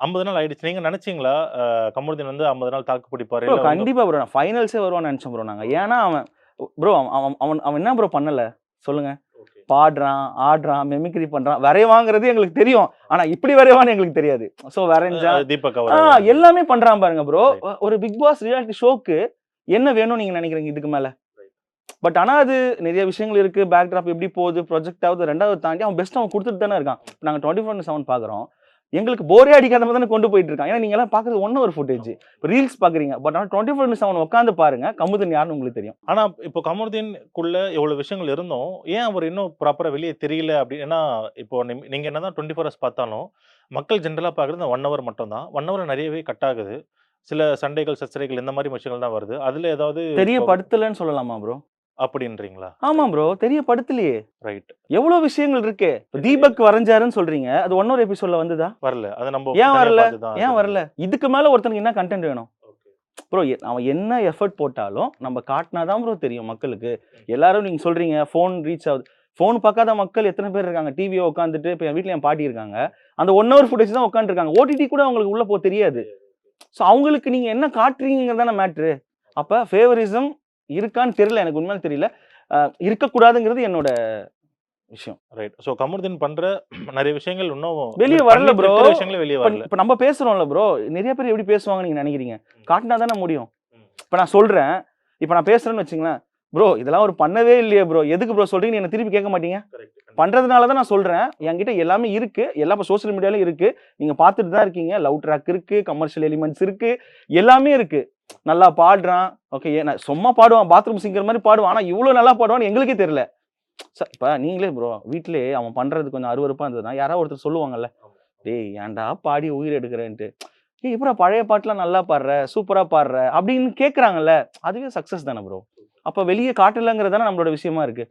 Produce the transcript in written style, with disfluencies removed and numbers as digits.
50 நாள் ஆயிடுச்சு. நீங்க நினைச்சீங்களா? கமருதீன் வந்து 50 நாள் தாக்கு பிடிப்பாரு. ப்ரோ இல்ல வந்து கண்டிப்பா ப்ரோ. நான் ஃபைனல்ஸே வருவான்னு நெனச்சேன் ப்ரோ நாங்க. ஏன்னா அவன் ப்ரோ அவன் அவன் அவன் என்ன ப்ரோ பண்ணல? சொல்லுங்க. ஓகே. பாடுறான், ஆடுறான், மிமிக்ரி பண்றான். வரைவாங்கிறது எங்களுக்கு தெரியும். ஆனா இப்படி வரைவான்னு எங்களுக்கு தெரியாது. ஸோ வரைஞ்சான். தீபக் அவர் எல்லாமே பண்றான் பாருங்க ப்ரோ. ரைட். ஒரு பிக் பாஸ் ரியாலிட்டி ஷோக்கு என்ன வேணும்னு நீங்க நெனைக்கிறீங்க இதுக்கு மேல? பட் ஆனா அது நெறைய விஷயங்கள் இருக்கு. பேக் ட்ராப் எப்படி போகுது, ப்ரொஜெக்ட் ஆகுது 2வது தாண்டி அவன் பெஸ்ட் அவன் குடுத்துட்டு தானே இருக்கான். நாங்க 24/7 பார்க்குறோம். எங்களுக்கு போரே அடிக்காத மாதிரி தானே கொண்டு போயிட்டு இருக்கான். ஏன்னா நீங்க எல்லாம் பார்க்குறது 1 ஹவர் ஃபுட்டேஜ். ரீல்ஸ் பார்க்குறீங்க. பட் ஆனா 24/7 உட்கார்ந்து பாருங்க. கமுதன் யாருன்னு உங்களுக்கு தெரியும். ஆனா இப்போ கமருதீன்குள்ள எவ்வளவு விஷயங்கள் இருந்தும், ஏன் அவர் இன்னும் ப்ராப்பரா வெளிய தெரியல அப்படி ஏன்னா, இப்போ நீங்க என்னதான் 24 ஹவர்ஸ் பார்த்தாலும், மக்கள் ஜெனரலா பார்க்குறது இந்த 1 ஹவர் மட்டும் தான். 1 ஹவர்ல நெறையவே கட் ஆகுது. சில சண்டைகள், சச்சரவுகள் இந்த மாரி விஷயங்கள் தான் வருது. அதுல ஏதாவது இப்போ தெரியப்படுத்தலன்னு சொல்லலாமா ப்ரோ? அப்படின்றீங்களா? ஆமா ப்ரோ. தெரியப்படுத்தலையே. ரைட். எவ்வளோ விஷயங்கள் இருக்கே. தீபக் வரைஞ்சாருன்னு சொல்றீங்க. அது 1 ஹவர் எபிசோட்ல வந்துதா? வரல. அத நம்ம ஏன் தனியா வரல? பார்த்து தான் ஏன் இது வரல? இதுக்கு மேல ஒருத்தனுக்கு என்ன கன்டென்ட் வேணும்? ஓகே. ப்ரோ அவன் என்ன எஃபோர்ட் போட்டாலும் நம்ம காட்டினா தான் ப்ரோ தெரியும் மக்களுக்கு. எல்லாரும் நீங்க சொல்றீங்க ஃபோன் ரீச் ஆகுது. ஃபோன் பார்க்காத மக்கள் எத்தனை பேர் இருக்காங்க? டிவிய உட்காந்துட்டு இப்ப என் வீட்ல என் பாட்டி இருக்காங்க. அந்த 1 ஹவர் ஃபுட்டேஜ் தான் உட்காந்துருக்காங்க. ஓடிடி கூட அவங்களுக்கு உள்ள தெரியாது. ஸோ அவங்களுக்கு நீங்க என்ன காட்டுறீங்கங்கிறது தானே மேட்ரு. அப்ப ஃபேவரிசம் இருக்கான்னு தெரியல. எனக்கு உண்மையிலே தெரியல. இருக்கக்கூடாதுங்கிறது என்னோட விஷயம். ரைட். சோ கமருதீன் பண்ற நெறைய விஷயங்கள் இன்னும் வெளிய வரல ப்ரோ. இருக்கிற விஷயங்களே வெளிய வரல. இப்ப நம்ம பேசுறோம்ல ப்ரோ. நெறைய பேர் எப்படி பேசுவாங்கன்னு நீங்க நெனைக்கிறீங்க? காட்டுனா தானே முடியும். இப்ப நான் சொல்றேன். இப்ப நான் பேசுறேன்னு வச்சுங்களேன். ப்ரோ இதெல்லாம் ஒரு பண்ணவே இல்லையே ப்ரோ. எதுக்கு ப்ரோ சொல்றீங்கன்னு என்ன திருப்பி கேட்க மாட்டீங்க? பண்றதுனால தான் நான் சொல்றேன். என்கிட்ட எல்லாமே இருக்கு. எல்லாம் இப்ப சோசியல் மீடியால இருக்கு. நீங்க பார்த்துட்டு தான் இருக்கீங்க. லவ் ட்ராக் இருக்கு. கமர்ஷியல் எலிமெண்ட்ஸ் இருக்கு. எல்லாமே இருக்கு. நல்லா பாடுறான். ஓகே. சும்மா பாடுவான். பாத்ரூம் சிங்கர் மாரி பாடுவான். ஆனா இவ்ளோ நல்லா பாடுவான்னு எங்களுக்கே தெரியல. இப்ப நீங்களே ப்ரோ வீட்லயே அவன் பண்றது கொஞ்சம் அருவருப்பா இருந்ததுன்னா, யாராவது ஒருத்தர் சொல்லுவாங்கல்ல. டேய் ஏன்டா பாடி உயிர் எடுக்குறேன்ட்டு. ஏய் எப்புட்றா பழைய பாட்டுலாம் நல்லா பாடுற, சூப்பரா பாடுற அப்படின்னு கேட்கறாங்கல்ல. அதுவே சக்சஸ் தானே ப்ரோ. அப்ப வெளிய காட்டலங்கிறது தானே நம்மளோட விஷயமா இருக்கு.